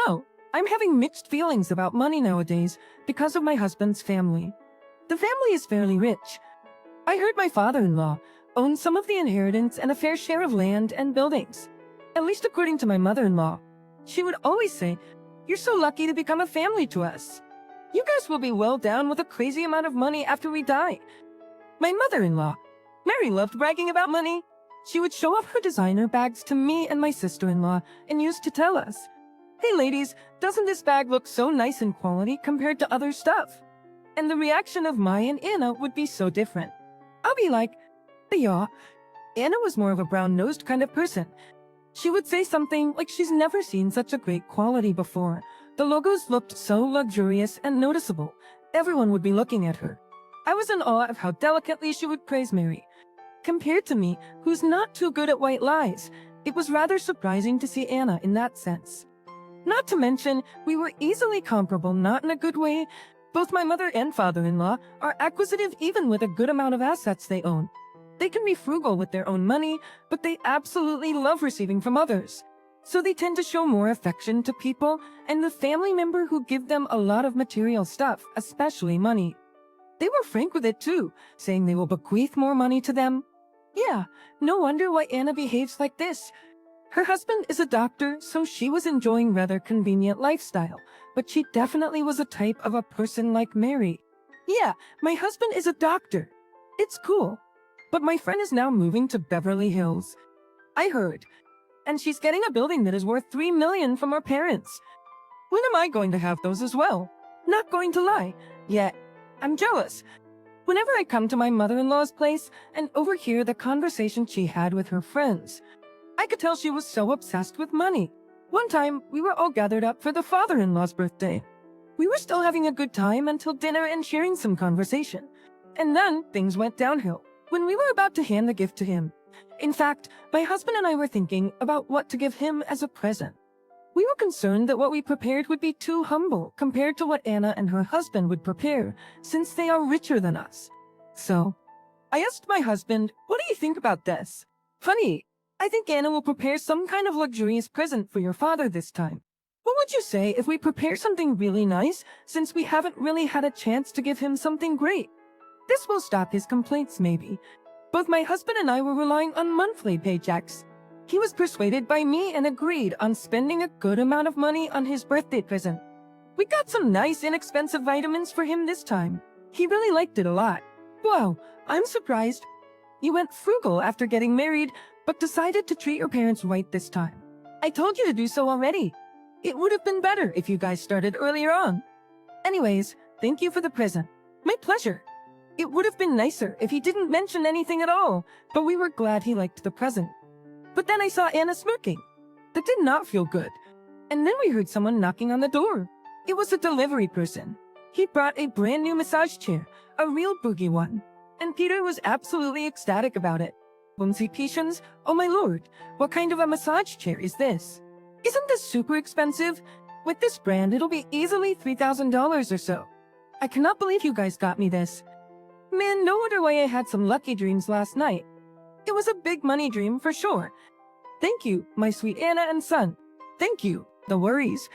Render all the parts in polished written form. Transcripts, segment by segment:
know, I'm having mixed feelings about money nowadays because of my husband's family. The family is fairly rich. I heard my father-in-law owns some of the inheritance and a fair share of land and buildings. At least according to my mother-in-law. She would always say, "You're so lucky to become a family to us. You guys will be well down with a crazy amount of money after we die." My mother-in-law, Mary, loved bragging about money. She would show off her designer bags to me and my sister-in-law and used to tell us, "Hey ladies, doesn't this bag look so nice in quality compared to other stuff?" And the reaction of Mai and Anna would be so different. I'll be like, "Yeah." Anna was more of a brown-nosed kind of person. She would say something like she's never seen such a great quality before. The logos looked so luxurious and noticeable. Everyone would be looking at her. I was in awe of how delicately she would praise Mary. Compared to me, who's not too good at white lies, it was rather surprising to see Anna in that sense. Not to mention, we were easily comparable, not in a good way. Both my mother and father-in-law are acquisitive even with a good amount of assets they own. They can be frugal with their own money, but they absolutely love receiving from others. So they tend to show more affection to people and the family member who give them a lot of material stuff, especially money. They were frank with it too, saying they will bequeath more money to them. Yeah, no wonder why Anna behaves like this. Her husband is a doctor, so she was enjoying rather convenient lifestyle, but she definitely was a type of a person like Mary. Yeah, my husband is a doctor. It's cool. But my friend is now moving to Beverly Hills. I heard. And she's getting a building that is worth $3 million from her parents. When am I going to have those as well? Not going to lie. Yet, I'm jealous. Whenever I come to my mother-in-law's place and overhear the conversation she had with her friends, I could tell she was so obsessed with money. One time, we were all gathered up for the father-in-law's birthday. We were still having a good time until dinner and sharing some conversation. And then, things went downhill when we were about to hand the gift to him. In fact, my husband and I were thinking about what to give him as a present. We were concerned that what we prepared would be too humble compared to what Anna and her husband would prepare, since they are richer than us. So, I asked my husband, "What do you think about this?" "Funny, I think Anna will prepare some kind of luxurious present for your father this time. What would you say if we prepare something really nice, since we haven't really had a chance to give him something great? This will stop his complaints maybe." Both my husband and I were relying on monthly paychecks. He was persuaded by me and agreed on spending a good amount of money on his birthday present. We got some nice inexpensive vitamins for him this time. He really liked it a lot. Wow, I'm surprised. You went frugal after getting married, but decided to treat your parents right this time. I told you to do so already. It would have been better if you guys started earlier on. Anyways, thank you for the present. My pleasure. It would have been nicer if he didn't mention anything at all, but we were glad he liked the present. But then I saw Anna smirking. That did not feel good. And then we heard someone knocking on the door. It was a delivery person. He brought a brand new massage chair, a real boogie one. And Peter was absolutely ecstatic about it. Whimsy Patience, oh my lord, what kind of a massage chair is this? Isn't this super expensive? With this brand, it'll be easily $3,000 or so. I cannot believe you guys got me this. Man, no wonder why I had some lucky dreams last night. It was a big money dream for sure. Thank you, my sweet Anna and son. Thank you, the worries.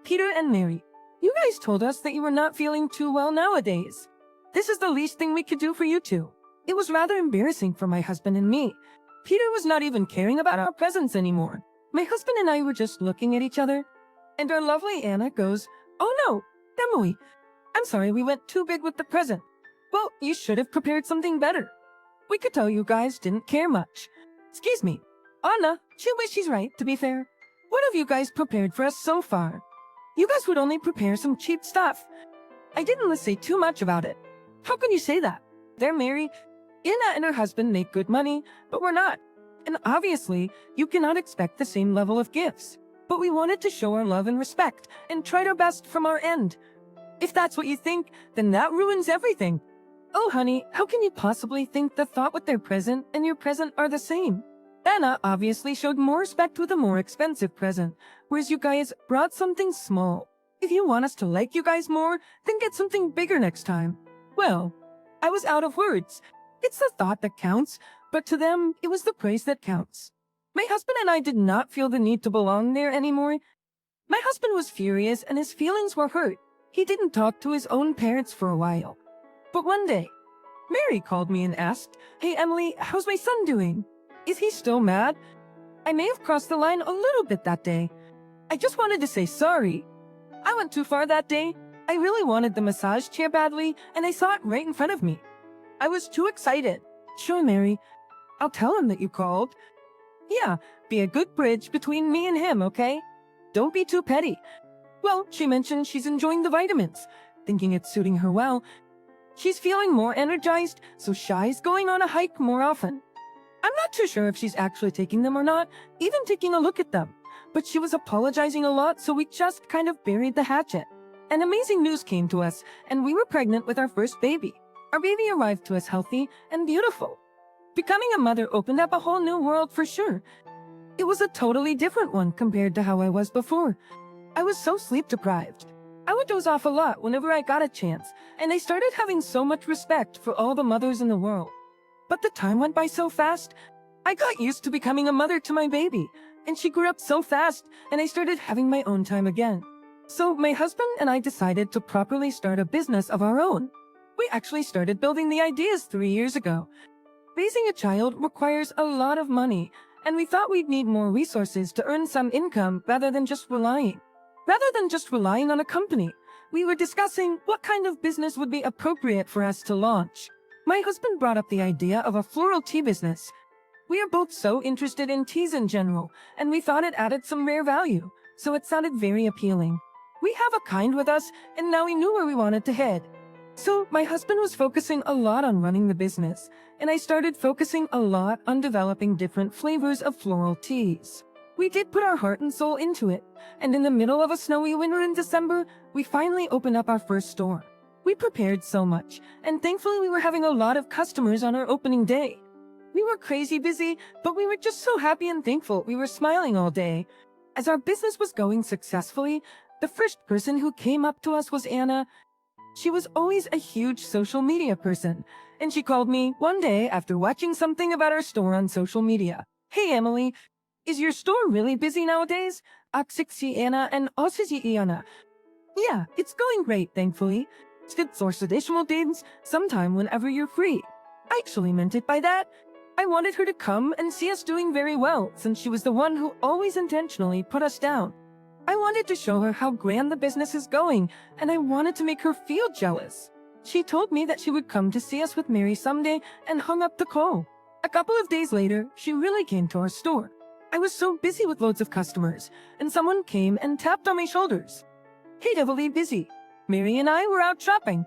Peter and Mary, you guys told us that you were not feeling too well nowadays. This is the least thing we could do for you two. It was rather embarrassing for my husband and me. Peter was not even caring about our presents anymore. My husband and I were just looking at each other. And our lovely Anna goes, "Oh no, Emily, I'm sorry we went too big with the present. Well, you should have prepared something better. We could tell you guys didn't care much. Excuse me. Anna, she's right, to be fair. What have you guys prepared for us so far? You guys would only prepare some cheap stuff. I didn't say too much about it. How can you say that? They're married. Anna and her husband make good money, but we're not. And obviously, you cannot expect the same level of gifts. But we wanted to show our love and respect, and tried our best from our end. If that's what you think, then that ruins everything. Oh honey, how can you possibly think the thought with their present and your present are the same? Anna obviously showed more respect with a more expensive present, whereas you guys brought something small. If you want us to like you guys more, then get something bigger next time. Well, I was out of words. It's the thought that counts, but to them, it was the praise that counts. My husband and I did not feel the need to belong there anymore. My husband was furious and his feelings were hurt. He didn't talk to his own parents for a while. But one day, Mary called me and asked, "Hey Emily, how's my son doing? Is he still mad?" I may have crossed the line a little bit that day. I just wanted to say sorry. I went too far that day. I really wanted the massage chair badly, and I saw it right in front of me. I was too excited. "Sure, Mary. I'll tell him that you called." "Yeah, be a good bridge between me and him, okay? Don't be too petty." Well, she mentioned she's enjoying the vitamins, thinking it's suiting her well. She's feeling more energized, so shy's going on a hike more often. I'm not too sure if she's actually taking them or not, even taking a look at them. But she was apologizing a lot, so we just kind of buried the hatchet. And amazing news came to us, and we were pregnant with our first baby. Our baby arrived to us healthy and beautiful. Becoming a mother opened up a whole new world for sure. It was a totally different one compared to how I was before. I was so sleep deprived. I would doze off a lot whenever I got a chance, and I started having so much respect for all the mothers in the world. But the time went by so fast. I got used to becoming a mother to my baby, and she grew up so fast, and I started having my own time again. So my husband and I decided to properly start a business of our own. We actually started building the ideas 3 years ago. Raising a child requires a lot of money, and we thought we'd need more resources to earn some income rather than just relying on a company. We were discussing what kind of business would be appropriate for us to launch. My husband brought up the idea of a floral tea business. We are both so interested in teas in general, and we thought it added some rare value, so it sounded very appealing. We have a kind with us, and now we knew where we wanted to head. So my husband was focusing a lot on running the business, and I started focusing a lot on developing different flavors of floral teas. We did put our heart and soul into it, and in the middle of a snowy winter in December, we finally opened up our first store. We prepared so much, and thankfully we were having a lot of customers on our opening day. We were crazy busy, but we were just so happy and thankful. We were smiling all day. As our business was going successfully, the first person who came up to us was Anna. She was always a huge social media person, and she called me one day after watching something about our store on social media. "Hey Emily, is your store really busy nowadays?" "Aksiksi Anna and Osisi Anna." "Yeah, it's going great, thankfully. Should source additional days sometime whenever you're free." I actually meant it by that. I wanted her to come and see us doing very well, since she was the one who always intentionally put us down. I wanted to show her how grand the business is going, and I wanted to make her feel jealous. She told me that she would come to see us with Mary someday and hung up the call. A couple of days later, she really came to our store. I was so busy with loads of customers, and someone came and tapped on my shoulders. "Hey, Devilly Busy. Mary and I were out shopping,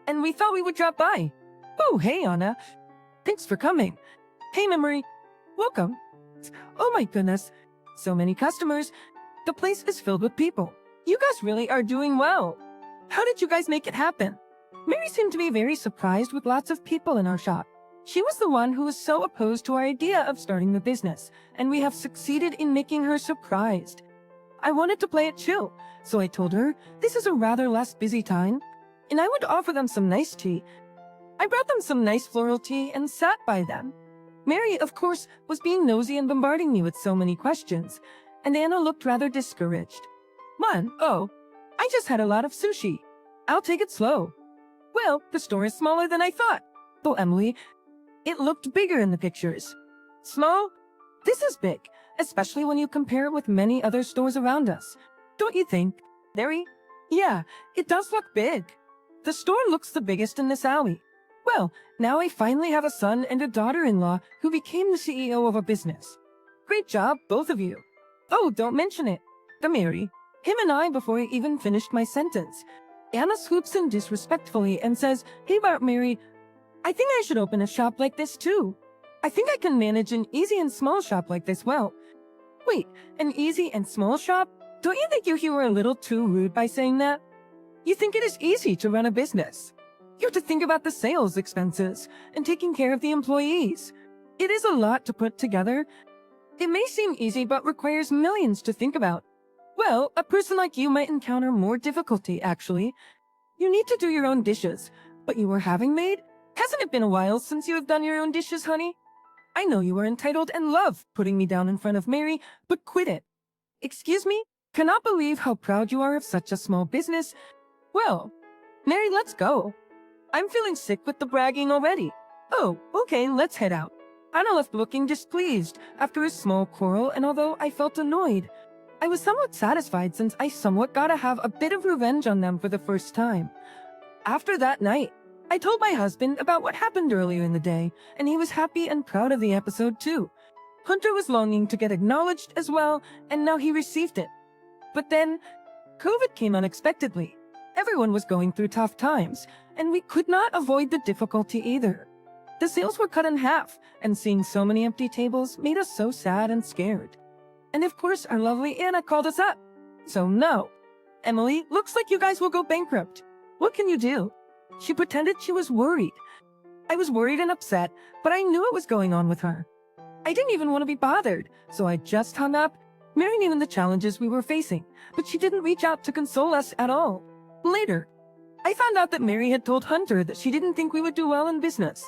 and we thought we would drop by." "Oh, hey, Anna. Thanks for coming." "Hey, Memory. Welcome." "Oh my goodness. So many customers. The place is filled with people. You guys really are doing well. How did you guys make it happen?" Mary seemed to be very surprised with lots of people in our shop. She was the one who was so opposed to our idea of starting the business, and we have succeeded in making her surprised. I wanted to play it chill, so I told her this is a rather less busy time, and I would offer them some nice tea. I brought them some nice floral tea and sat by them. Mary, of course, was being nosy and bombarding me with so many questions, and Anna looked rather discouraged. "Oh, I just had a lot of sushi. I'll take it slow." "Well, the store is smaller than I thought." "Oh, Emily, it looked bigger in the pictures." "Small? This is big, especially when you compare it with many other stores around us. Don't you think, Mary?" "Yeah, it does look big. The store looks the biggest in this alley." Well, now I finally have a son and a daughter-in-law who became the CEO of a business. Great job, both of you. Oh, don't mention it. The Mary. Him and I before I even finished my sentence. Anna swoops in disrespectfully and says, "Hey, Mary, I think I should open a shop like this too. I think I can manage an easy and small shop like this well." Wait, an easy and small shop? Don't you think you were a little too rude by saying that? You think it is easy to run a business. You have to think about the sales expenses and taking care of the employees. It is a lot to put together. It may seem easy but requires millions to think about. Well, a person like you might encounter more difficulty, actually. You need to do your own dishes, but you were having maid? Hasn't it been a while since you have done your own dishes, honey? I know you are entitled and love putting me down in front of Mary, but quit it. Excuse me? Cannot believe how proud you are of such a small business. Well, Mary, let's go. I'm feeling sick with the bragging already. Oh, okay, let's head out. Anna left looking displeased after a small quarrel, and although I felt annoyed, I was somewhat satisfied since I somewhat gotta have a bit of revenge on them for the first time. After that night, I told my husband about what happened earlier in the day, and he was happy and proud of the episode too. Hunter was longing to get acknowledged as well, and now he received it. But then, COVID came unexpectedly. Everyone was going through tough times, and we could not avoid the difficulty either. The sales were cut in half, and seeing so many empty tables made us so sad and scared. And of course, our lovely Anna called us up. So no. Emily, looks like you guys will go bankrupt. What can you do? She pretended she was worried. I was worried and upset, but I knew what was going on with her. I didn't even want to be bothered, so I just hung up. Mary knew the challenges we were facing, but she didn't reach out to console us at all. Later, I found out that Mary had told Hunter that she didn't think we would do well in business.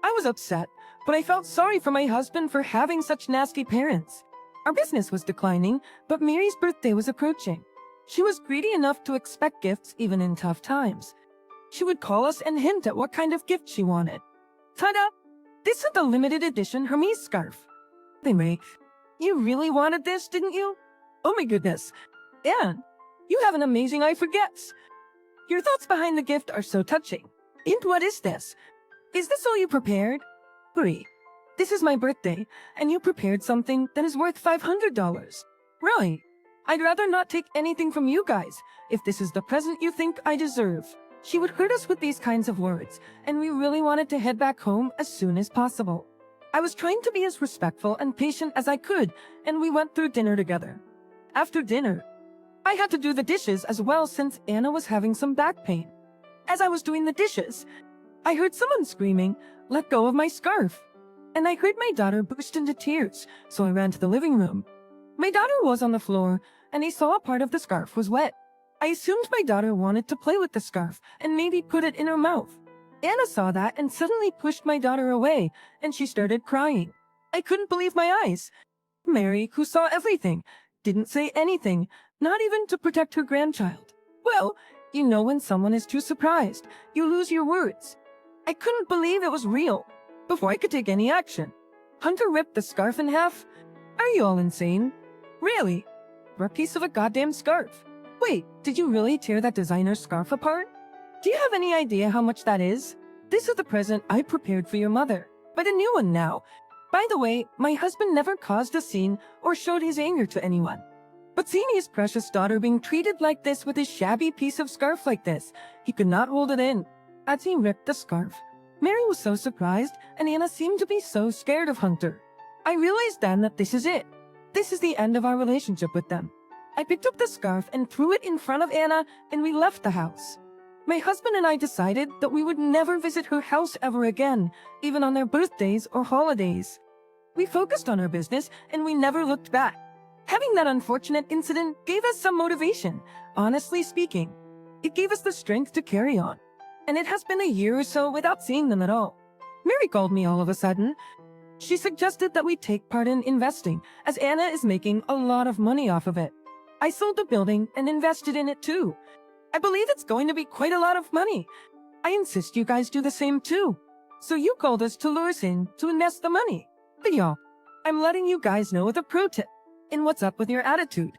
I was upset, but I felt sorry for my husband for having such nasty parents. Our business was declining, but Mary's birthday was approaching. She was greedy enough to expect gifts even in tough times. She would call us and hint at what kind of gift she wanted. Ta-da! This is the limited edition Hermes scarf. Hey, Mary, you really wanted this, didn't you? Oh my goodness. Anne, you have an amazing eye for gifts. Your thoughts behind the gift are so touching. And what is this? Is this all you prepared? Hurry. This is my birthday, and you prepared something that is worth $500. Really? I'd rather not take anything from you guys, if this is the present you think I deserve. She would hurt us with these kinds of words, and we really wanted to head back home as soon as possible. I was trying to be as respectful and patient as I could, and we went through dinner together. After dinner, I had to do the dishes as well since Anna was having some back pain. As I was doing the dishes, I heard someone screaming, "Let go of my scarf!" And I heard my daughter burst into tears, so I ran to the living room. My daughter was on the floor, and I saw a part of the scarf was wet. I assumed my daughter wanted to play with the scarf and maybe put it in her mouth. Anna saw that and suddenly pushed my daughter away, and she started crying. I couldn't believe my eyes. Mary, who saw everything, didn't say anything, not even to protect her grandchild. Well, you know when someone is too surprised, you lose your words. I couldn't believe it was real. Before I could take any action, Hunter ripped the scarf in half. Are you all insane? Really? For a piece of a goddamn scarf? Wait, did you really tear that designer scarf apart? Do you have any idea how much that is? This is the present I prepared for your mother, but a new one now. By the way, my husband never caused a scene or showed his anger to anyone. But seeing his precious daughter being treated like this with his shabby piece of scarf like this, he could not hold it in. As he ripped the scarf, Mary was so surprised, and Anna seemed to be so scared of Hunter. I realized then that this is it. This is the end of our relationship with them. I picked up the scarf and threw it in front of Anna, and we left the house. My husband and I decided that we would never visit her house ever again, even on their birthdays or holidays. We focused on our business, and we never looked back. Having that unfortunate incident gave us some motivation, honestly speaking. It gave us the strength to carry on. And it has been a year or so without seeing them at all. Mary called me all of a sudden. She suggested that we take part in investing, as Anna is making a lot of money off of it. I sold the building and invested in it too. I believe it's going to be quite a lot of money. I insist you guys do the same too. So you called us to lure us in to invest the money. But y'all, I'm letting you guys know with a pro tip. And what's up with your attitude?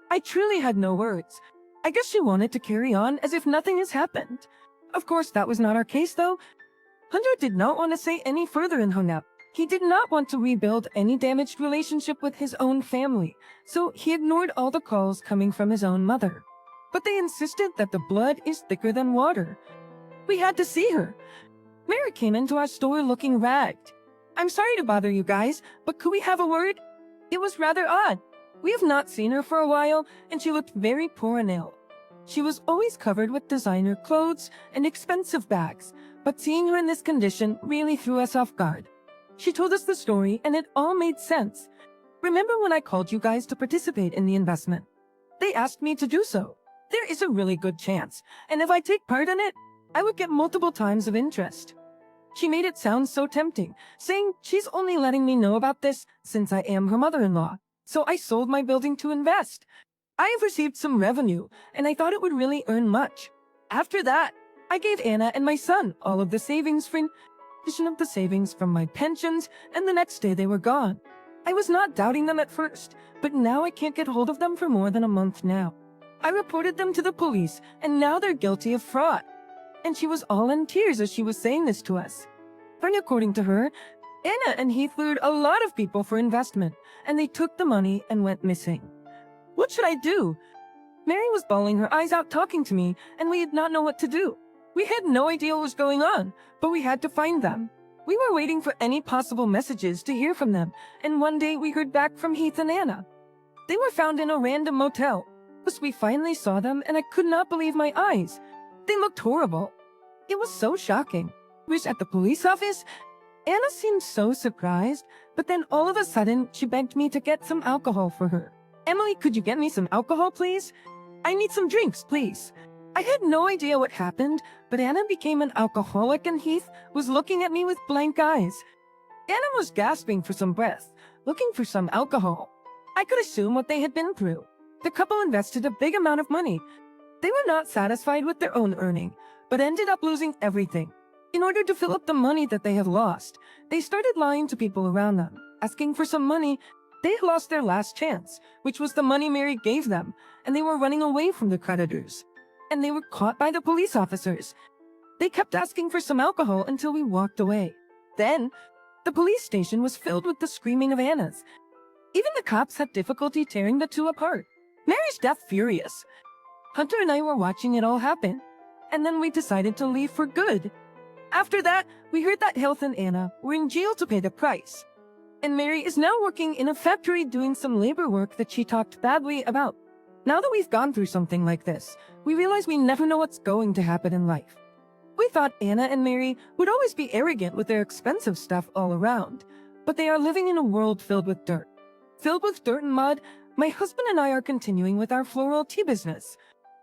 I truly had no words. I guess she wanted to carry on as if nothing has happened. Of course, that was not our case, though. Hunter did not want to say any further and hung up. He did not want to rebuild any damaged relationship with his own family, so he ignored all the calls coming from his own mother. But they insisted that the blood is thicker than water. We had to see her. Mary came into our store looking ragged. I'm sorry to bother you guys, but could we have a word? It was rather odd. We have not seen her for a while, and she looked very poor and ill. She was always covered with designer clothes and expensive bags, but seeing her in this condition really threw us off guard. She told us the story, and it all made sense. Remember when I called you guys to participate in the investment? They asked me to do so. There is a really good chance, and if I take part in it, I would get multiple times of interest. She made it sound so tempting, saying she's only letting me know about this since I am her mother-in-law. So I sold my building to invest. I have received some revenue, and I thought it would really earn much. After that, I gave Anna and my son all of the savings for addition of the savings from my pensions, and the next day they were gone. I was not doubting them at first, but now I can't get hold of them for more than a month now. I reported them to the police, and now they're guilty of fraud. And she was all in tears as she was saying this to us. And according to her, Anna and Heath lured a lot of people for investment, and they took the money and went missing. What should I do? Mary was bawling her eyes out talking to me, and we did not know what to do. We had no idea what was going on, but we had to find them. We were waiting for any possible messages to hear from them, and one day we heard back from Heath and Anna. They were found in a random motel. Thus we finally saw them, and I could not believe my eyes. They looked horrible. It was so shocking. We was at the police office. Anna seemed so surprised, but then all of a sudden she begged me to get some alcohol for her. Emily, could you get me some alcohol, please? I need some drinks, please. I had no idea what happened, but Anna became an alcoholic and Heath was looking at me with blank eyes. Anna was gasping for some breath, looking for some alcohol. I could assume what they had been through. The couple invested a big amount of money. They were not satisfied with their own earning, but ended up losing everything. In order to fill up the money that they have lost, they started lying to people around them, asking for some money. They had lost their last chance, which was the money Mary gave them, and they were running away from the creditors. And they were caught by the police officers. They kept asking for some alcohol until we walked away. Then, the police station was filled with the screaming of Anna's. Even the cops had difficulty tearing the two apart. Mary's death furious. Hunter and I were watching it all happen, and then we decided to leave for good. After that, we heard that Heath and Anna were in jail to pay the price. And Mary is now working in a factory doing some labor work that she talked badly about. Now that we've gone through something like this, we realize we never know what's going to happen in life. We thought Anna and Mary would always be arrogant with their expensive stuff all around, but they are living in a world filled with dirt. Filled with dirt and mud, my husband and I are continuing with our floral tea business.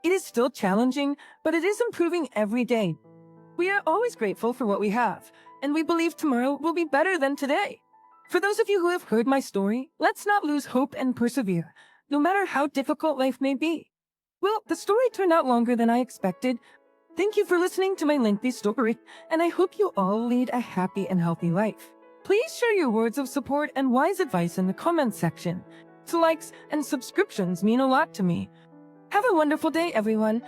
It is still challenging, but it is improving every day. We are always grateful for what we have, and we believe tomorrow will be better than today. For those of you who have heard my story, let's not lose hope and persevere, no matter how difficult life may be. Well, the story turned out longer than I expected. Thank you for listening to my lengthy story, and I hope you all lead a happy and healthy life. Please share your words of support and wise advice in the comments section. So likes and subscriptions mean a lot to me. Have a wonderful day, everyone.